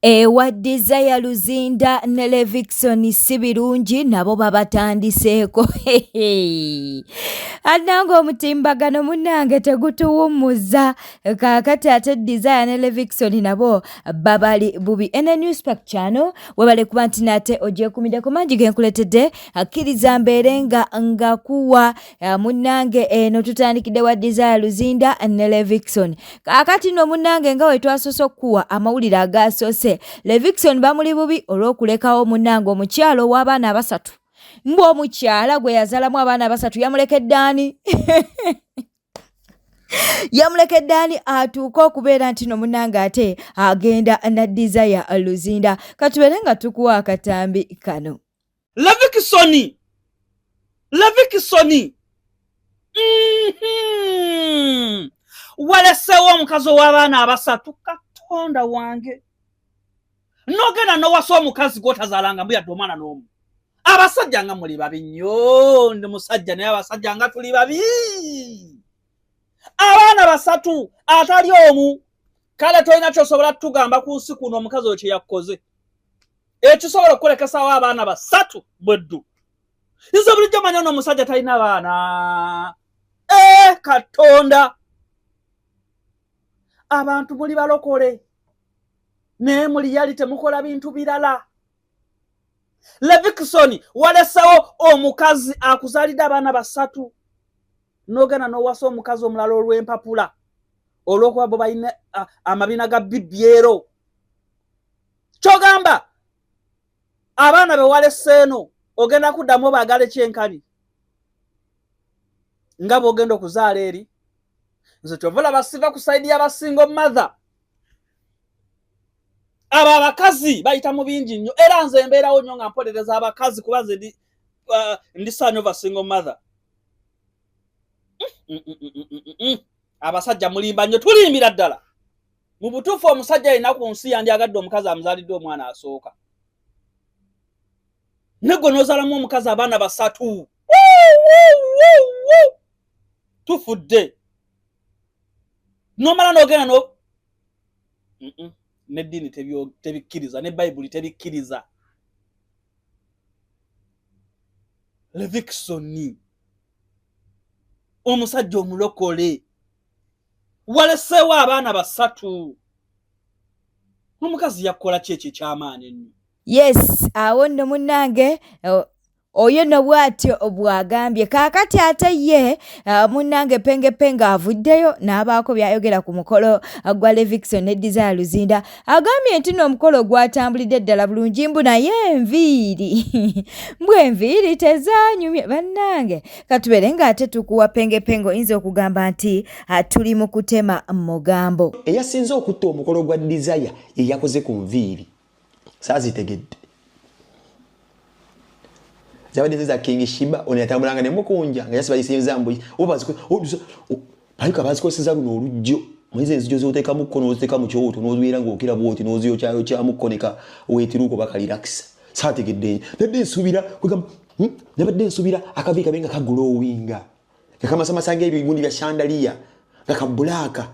Ewa Desire Luzinda ne Levikson sibirungi nabo babatandiseeko. Anange omutimbagano munnange tegutuwummuza kaakati ate Desire ne Levikson nabo babali bubi. Ene Newspack channel webale kuba nti nate ogyekumidde ku mangi genkuletedde akkiriza mbeere nga kuwa munnange eno tutandikidde wa Desire Luzinda ne Levikson. Kaakati no munnange nga we twasoose okuwa amawulire agasoose Levikson bamuli bubi olw'okulekawo munnange omukyalo w'abaana abasatu. Mbw omukyala gwe yazaalamu abaana abasatu yamulekedde ani? Yamulekedde ani atuuka okubeera nti no munnange ate agenda na Desire Luzinda. Katubeere nga tukuwa akatambi kano. Levikson waleseewo omukazi w'abaana abasatu. Katonda wange nogenda nowasa omukazi gw'otazaalanga mbuyadde omwana n'omu. Abasajja nga muli babi nnyo, ndi musajja naye abasajja nga tuli babi. Abaana basatu atali omu, kale tolina kyosobola tugamba ku nsi kuno omukazi oyo kye yakoze. Ekisobola okukolekesaawo abaana basatu bweddu. Izo bulijjo manyi ono omusajja talina baana. Katonda. Abantu muli balokole. Ne muli yali temukola bintu birala. Levikson waleseewo omukazi akuzaalidde abaana basatu. Nogenda n'owasa omukazi omulala olw'empapula. Olw'okuba bo balina amabina ga BBL. Kyogamba abaana be waleseeno ogenda kuddamu baagale kyenkani. Nga bw'ogenda okuzaala eri. Nze kyovula basiva ku sayidi y'abasingo mother. Aba abakazi bayita mu bingi nnyo era nze mbeerawo nnyo nga mpolereza abakazi kuba nze ndi son of a single mother. Abasajja mulimba nnyo tulimbira ddala. Mu butuufu omusajja alina ku nsi yandyagadde omukazi amuzaalidde omwana asooka. Negwe n'ozaalamu omukazi abaana basatu. Tufudde. Nomala n'ogenda no n'eddiini tebikkiriza, ne Bayibuli tebikkiriza. Levikson omusajja omulokole waleseewo abaana basatu. Omukazi yakola ki eky'amaanyi ennyo? Yes, awo nno munnange oyo no bw'atyo bw'agambye. Kaakati ate ye munnange penge avuddeyo n'abaako byayogera ku mukolo gwa Levikson ne Desire Luzinda. Agambye nti n'omukolo gwatambulidde ddala bulungi mbu naye enviiri enviiri tezaanyumye bannange. Katubeere ng'ate tukuwa penge oyinza okugamba nti tuli mu kutema mugambo. Eyasinze okutta omukolo gwa Desire ye yakoze ku nviiri. Saazitegedde. Zabadde za King Shiba onatambulanga ne mukunja nga yasiba yisinzambu obaziko bayika bazikoseza luno olujjo mwize nzijo zoteka mukono oziteka mu kyoto nozwira ngo okira bwoti noziyo kyayo kya mukoneka wetiruko bakalirax saategedde nebbe nsubira kwegamba nebbe nsubira akavika benga kagulowinga kama sanga ebigundi bya chandelier ngakabulaka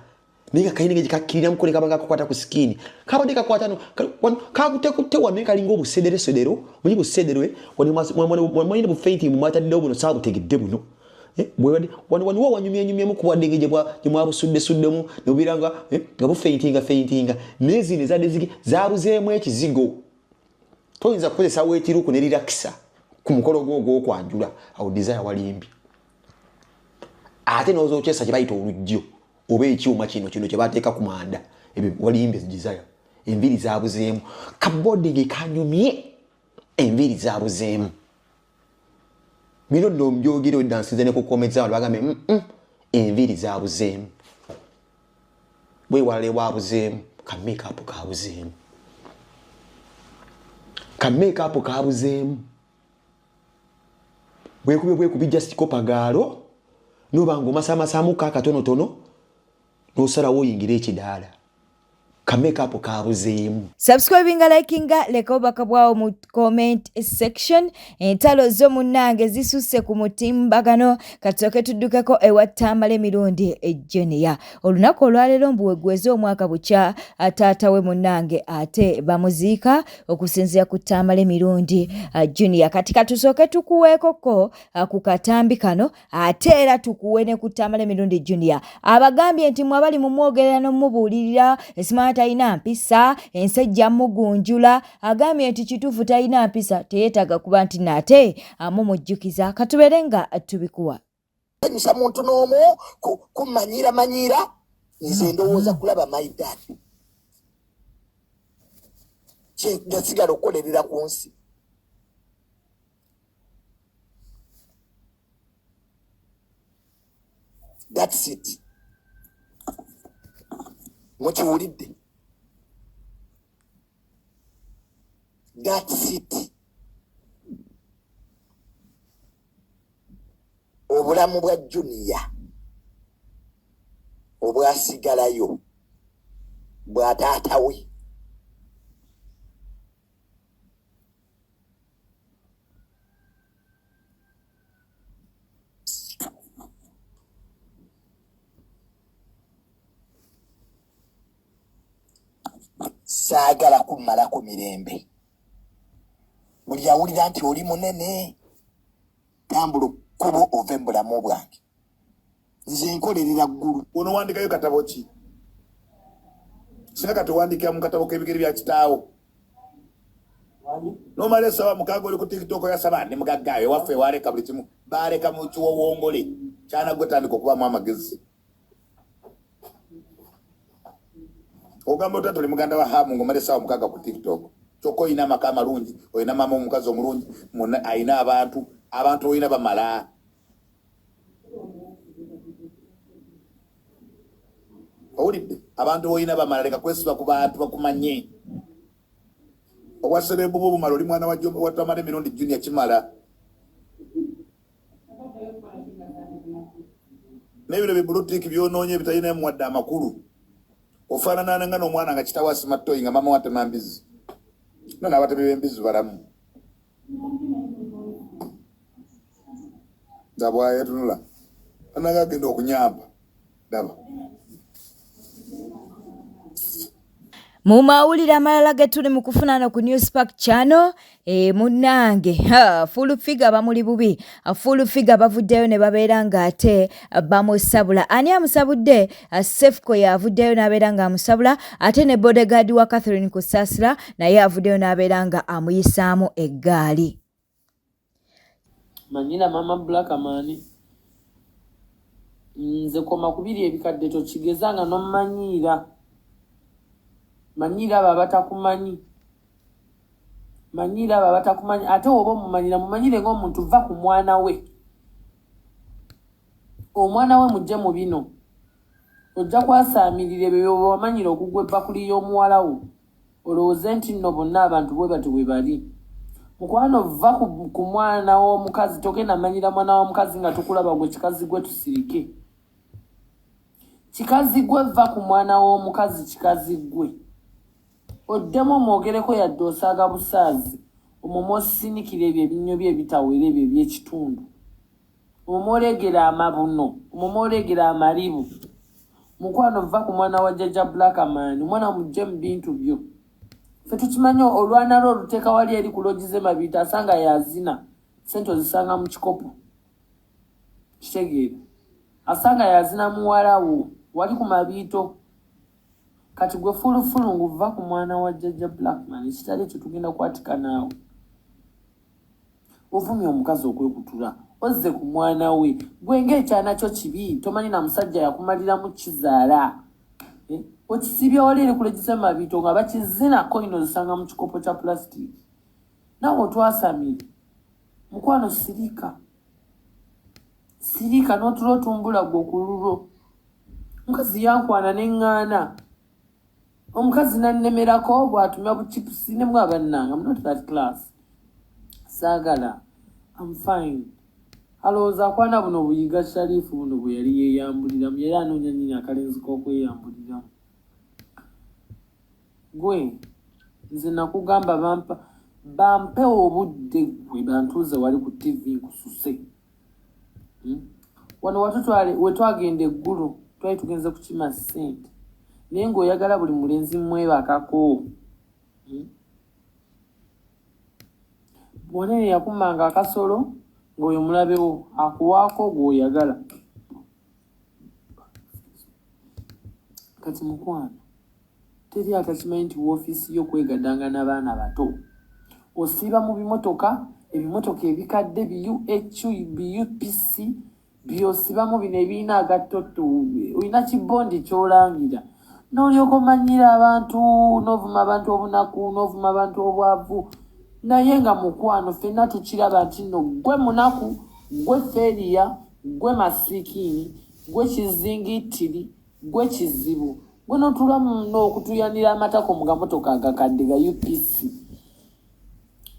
ninga kaine kakirira mukoneka banga kukwata ku skin kabadde kakwatano kakutewa ninga lingo busedero muli busederwe wani bu fainting mu mata dobo no sabu tegedde buno wani wanyumye mu kuwadde je mwa busudde no biranga nga bu fainting nezine zade zigi zabuzeemu ekizigo toyinza kukozesa wetiruku ne relaxa ku mukolo gwo kwanjula awo Desire walimbi ate nozo kyesa kye bayita olujjo oba ekyuma kino kye bateeka ku manda ebyo walimbe Desire enviri zabuzeemu kabodde ge kanyumye enviri zabuzeemu mino ndo mbyogire dansize ne ku comments abantu bagambe enviri zabuzeemu bwe wale wabuzeemu ka makeup kabuzeemu bwe kubi just kopagalo no bango masama samu ka katono no sara wo yingire ekidaala kamekeup kabuzeemu. Subscribinga, likinga, leka obubaka bwawo mu comment section. Entalo zo munnange zisusse ku mutimbagano. Katsoke tuddukeko ewa Tamale Emirundi Junior. Olunaku olwaleero mbuwegweze omwaka bukya taata we munnange ate bamuziika okusinziira ku Tamale Emirundi Junior. Kati katusooke tukuweekoko ku katambi kano ate era tukuwe ne ku Tamale Emirundi Junior. Abagambye nti mwabali mu mwogerera n'omubuulirira esimala talina mpisa, ensejja mugunjula, agambye nti kituufu talina mpisa, teyeetaaga kuba nti nate amumujjukiza. Katubere nga tubikuwa. Nisa muntu n'omu kumanyira nze ndowooza kulaba my dad. Kyegasigala okukolerera ku nsi. That's it. Mukiwulidde? That's it. Obulamu bwa Junior obwasigalayo bwa taata we. Saagala kumalako mirembe. Buli awulira nti oli munene tambula kubo ove mu bulamu bwange. Nze nkolerera ggulu. Ono wandikayo katabo ki? Singa katuwandikira mu katabo k'ebigere bya kitaawo. Nomale sawa mukago oli ku TikTok yasaba ne mugaggayo waffe waleka buli kimu. Baleka mu kiwowongole. Kyana gwetandika okubamu amagezi. Ogamba otatu li muganda wa hamu ngomale sawa mukaga ku TikTok. Choko ina makama lungi, oyina mama omukazi omulungi, ayina abantu oyina bamala. Owulidde abantu oyina bamala leka kwesiba ku bantu bakumanye. Obwasebe bubu bumala oli mwana wa Jombo wa Tamale Emirundi Junior kimala. Nebiro bibulutiki byonoonye bitayina mwadda amakulu. Ofaanana nga n'omwana nga kitawa asimattoyi nga mama wate mambizi. Nona wate bembizi baramu. Zabwaye tunula. Anaga gendo okunyamba. Daba. Mu mawulire amalala ge tuli mu kufunana ku Newspark channel munnange full figure bamuli bubi full figure bavuddeyo ne babeera nga ate bamusabula. Ani amusabudde? Sefco yavuddeyo n'abeera nga amusabula, ate ne bodyguard wa Catherine Kusasira naye avuddeyo n'abeera nga amuyisaamu eggaali. Manyira mama Black Amani nze koma kubiri ebikadde tokigezanga n'omumanyira. Manyira babatakumanyi. Manyira babatakumanyi ate oba omumanyira mumanyire ng'omuntu va ku mwana we. Omwana we mujje mu bino. Ojja kwasaamirira ebyo wamanyira okugwa ebbakuli y'omuwala wo. Olowooze nti nno bonna abantu bwe bati bwe bali. Mukwano va ku mwana w'omukazi togenda manyira mwana w'omukazi nga tukulaba gwe kikazi gwe tusirike. Kikazi gwe va ku mwana w'omukazi kikazi gwe. Oddemu mwogereko yadde osaaga busaazi omwo osinikira ebyo ebinnyo bye ebitawera ebyo eby'ekitundu. Omwo olegera amabuno, omwo olegera amalibu. Mukwano va ku mwana wa Jjajja Black Amani, omwana mujje mu bintu byo. Ffe tukimanyi olwana lwo oluteeka wali eri ku logize Mabita asanga yazina sente ozisanga mu kikopo. Kitegeera. Asanga yazina muwala wo wali ku Mabito. Kati gwe fulu nguva ku mwana wa Jjajja Black Man kitali ekyo tugenda kwatika naawe. Ovumye omukazi okwekutula ozze ku mwana we gwe ng'ekyana kyo kibi tomanyi na musajja yakumalira mu kizaala. Okisibya wali eri kulegisa Mabito nga bakizina koino ozisanga mu kikopo kya plastic. Nawe otwasamire mukwano sirika n'otulo otumbula gwe okululwo. Mukazi yankwana n'eŋŋaana. Omukazi nannemerako bw'atumya buchipusi ne mwabannanga. I'm not that class. Saagala. I'm fine. Alowooza akwana buno buyiga Sharifu buno bwe yali yeeyambuliramu. Yali anoonya nnyini akalenzi k'okweyambuliramu. gwe nze nakugamba bampe obudde gwe bantuuze wali ku TV nkususe. Wano watutwale wetwagenda eggulu twali tugenze kukima ssente naye ng'oyagala buli mulenzi mwebakako. Bwonene yakumanga akasolo ng'oyo mulabewo akuwaako gw'oyagala. Kati mukwano teri atakimanyi nti woofiisi y'okwegaddanga n'abaana bato osiiba mu bimotoka ebikadde BUPC byosibamu bino ebiina agatotto olina kibondi ky'olangira n'olyoka omanyira abantu n'ovuma abantu obunaku n'ovuma abantu obwavu naye nga mukwano ffenna tukiraba nti nno gwe munaku gwe feriya gwe masikiini gwe kizingitiri gwe kizibu gwe notula muno okutuyanira amatako mu gamotoka agakadde ga UPC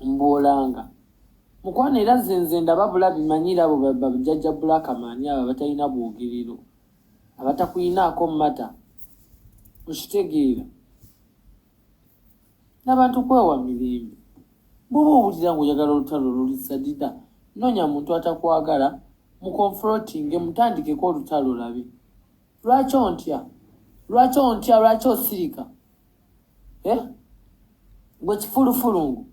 mbolanga mukwano era zenze ndaba bulabi manyira abo bajjajja bulakamaani abo abatalina bwogerero abatakuyinaako mata okitegeera n'abantu kwewa mirembe bw'oba owulira ng'oyagala olutalo lulisadida noonya muntu atakwagala mukonfrontinge mutandikeko olutalo labe. Lwaki ontya lwaki osirika gwe kifulufulungu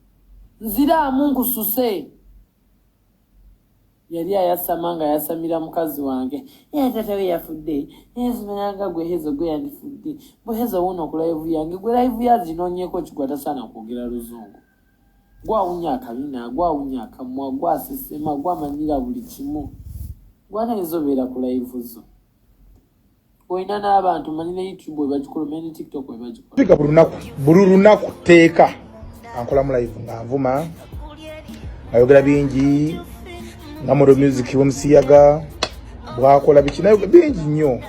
nziraamu nkususe. Yali ayasama nga yasamira mukazi wange tata we yafudde zimanyanga gwe hezo gwe yandifudde bwe hezo wuno ku live yange gwe live yazinoonyeko kigwa tasaana kwogera luzungu gwawunya akabina gwawunya akamwa gwasesema gwamanyira buli kimu gwanayinzobeera ku live zo. Oyina n'abantu manyi ne YouTube webagikola ne TikTok webagikola fika buli lunaku teeka ankola mu live nga nvuma ayogera bingi nga Modo Music bwomusiyaga bwakola biki nayo bingi nnyo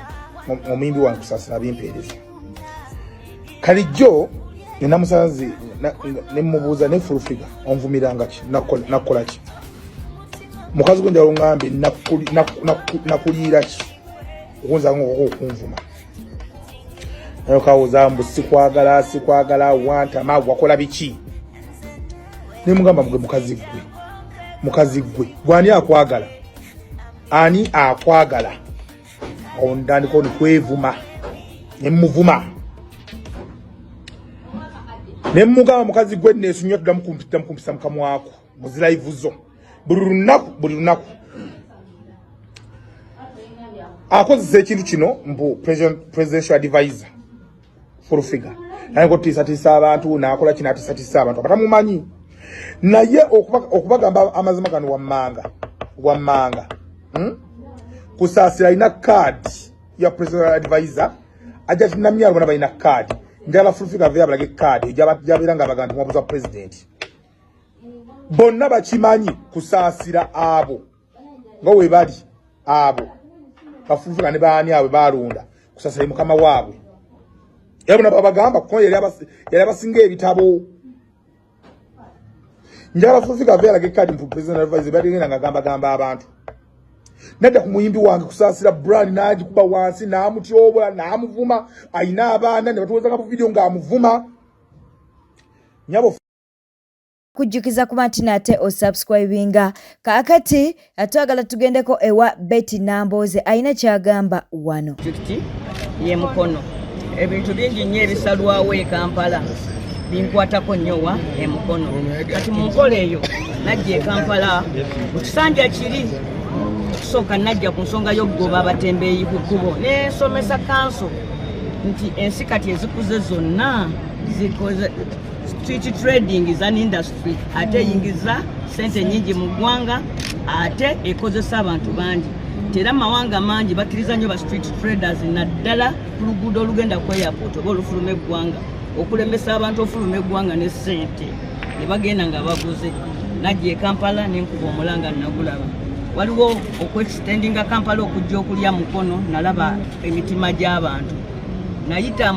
omuyimbi wange Kusasira bimpeereza kalijjo nenamusazi nemubuuza ne full figure onvumiranga ki nakola ki mukazi gwe njalo ngambe nakuliira ki okunza ngokunvuma nayo kawuza mbu sikwagala wanta ma wakola biki nemugamba mugwe mukazi gwe gwani akwagala ani akwagala ondandiko ni kwevuma nemuvuma nemugamba mukazi gwe nesunya tudamu kumpisa mukamwako muzira ivuzo buli lunaku akozesa ekintu kino mbu presidential advisor full figure naye ko tisatisa abantu nakola kino atisatisa abantu abatamumanyi naye okubagamba amazima gano wammanga Kusasira ina card ya presidential advisor aja tinamya alwana balina card njala full figure vya balage card jabiranga abagantu mwabuza president bonna bakimanyi Kusasira abo ngowe bali abo bafufuka ne baani abo balunda Kusasira mukama waabwe yabona babagamba ko yali abasinga ebitabo njala fufuka vya balage card mu president advisor bali nga gamba abantu nadda ku muyimbi wange Kusasira brand naji kuba wansi namutyobola namuvuma ayina abaana ne batuweza ka video nga amuvuma nyabo kujjukiza kuba nti nate osubscribinga kaakati atwagala tugendeko ewa Betty Namboze ayina kyagamba wano. Kiti ye Mukono ebintu bingi nnyo ebisalwawo e Kampala binkwatako nnyo wa e Mukono kati munkola eyo najja e Kampala mu kisanja kiri okusooka najja ku nsonga y'okugoba abatembeeyi ku kkubo n'ensomesa kanso nti ensi kati ezikuze zonna zikoze street trading is an industry ate yingiza sente nyingi mu ggwanga ate ekozesa abantu bangi tera mawanga mangi bakkiriza nnyo ba street traders naddala ku luguudo olugenda ku airport oba olufuluma eggwanga okulemesa abantu ofuluma eggwanga ne sente ne bagenda nga baguze najja e Kampala n'enkuba omulanga nagulaba waliwo okwextendinga Kampala okujja okulya Mukono nalaba emitima gy'abantu nayita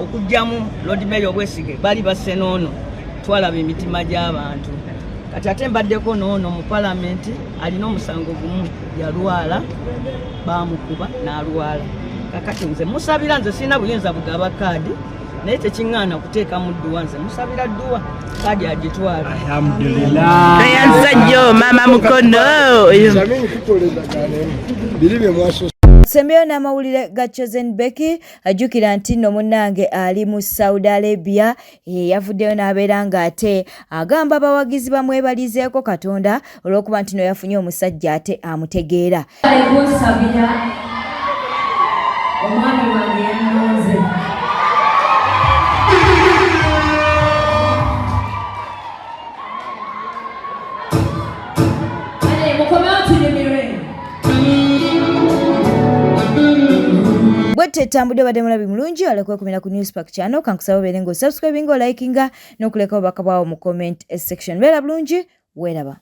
okujjamu Lord Mayor Bwesige bali basenoono twalaba emitima gy'abantu kati ate mbaddeko noono mu palamenti alina omusango gumu yalwala bamukuba n'alwala kakati nze musabira nze sina buyinza bugaba kaadi naye tekiŋŋaana kuteeka mu dduwa nze musabira dduwa kaadi agitwala alhamdulillah nayanza nnyo mama Mukono biri bye mwaso Sembeyo n'amawulire ga Chosen Becky ajjukira nti nno munnange ali mu Saudi Arabia yavuddeyo n'abeera ng'ate agamba abawagizi bamwebalizeeko Katonda olw'okuba nti no yafunye omusajja ate amutegeera. Omwami wange yannonze Bwete etambudde badde mulabi mulungi alekwekumira ku Newspark channel kankusaba obeere ng'osubscribinga olikinga n'okuleka obubaka bwawo mu comment section. Beera bulungi weeraba.